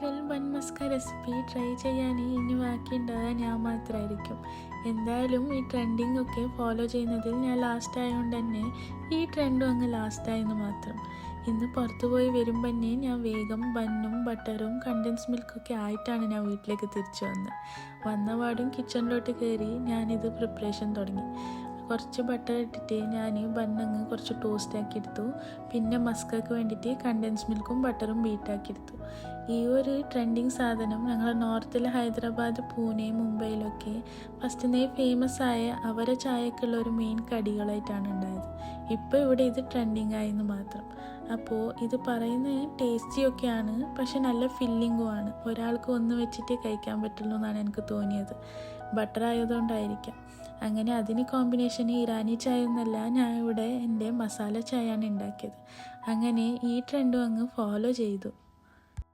Viral bun Musca recipe try ചെയ്യാൻ ഇനി ബാക്കിയുണ്ടാകാൻ ഞാൻ മാത്രമായിരിക്കും. എന്തായാലും ഈ ട്രെൻഡിങ് ഒക്കെ ഫോളോ ചെയ്യുന്നതിൽ ഞാൻ ലാസ്റ്റ് ആയതുകൊണ്ട് തന്നെ ഈ ട്രെൻഡും അങ്ങ് ലാസ്റ്റായെന്ന് മാത്രം. ഇന്ന് പുറത്തു പോയി വരുമ്പോൾ തന്നെ ഞാൻ വേഗം ബണ്ണും ബട്ടറും കണ്ടൻസ് മിൽക്കൊക്കെ ആയിട്ടാണ് ഞാൻ വീട്ടിലേക്ക് തിരിച്ചു വന്നപാടും കിച്ചണിലോട്ട് കയറി ഞാനിത് പ്രിപ്പറേഷൻ തുടങ്ങി. കുറച്ച് ബട്ടർ ഇട്ടിട്ട് ഞാൻ ബണ്ണങ്ങ് കുറച്ച് ടോസ്റ്റ് ആക്കി എടുത്തു. പിന്നെ മസ്കക്ക് വേണ്ടിയിട്ട് കണ്ടൻസ് മിൽക്കും ബട്ടറും ബീറ്റാക്കി എടുത്തു. ഈ ഒരു ട്രെൻഡിങ് സാധനം ഞങ്ങൾ നോർത്തിൽ ഹൈദരാബാദ്, പൂനെ, മുംബൈയിലൊക്കെ ഫസ്റ്റ് ഫേമസ് ആയ അവരെ ചായക്കുള്ള ഒരു മെയിൻ കടികളായിട്ടാണ് ഉണ്ടായത്. ഇപ്പോൾ ഇവിടെ ഇത് ട്രെൻഡിങ് ആയെന്ന് മാത്രം. അപ്പോൾ ഇത് പറയുന്നത് ടേസ്റ്റിയൊക്കെയാണ്, പക്ഷെ നല്ല ഫില്ലിങ്ങും ആണ്. ഒരാൾക്ക് ഒന്ന് വെച്ചിട്ട് കഴിക്കാൻ പറ്റുള്ളൂ എന്നാണ് എനിക്ക് തോന്നിയത്. ബട്ടർ ആയതുകൊണ്ടായിരിക്കാം. അങ്ങനെ അതിന് കോമ്പിനേഷന് ഇറാനി ചായ ഒന്നല്ല, ഞാൻ ഇവിടെ എൻ്റെ മസാല ചായയാണ് ഉണ്ടാക്കിയത്. അങ്ങനെ ഈ ട്രെൻഡും അങ്ങ് ഫോളോ ചെയ്തു.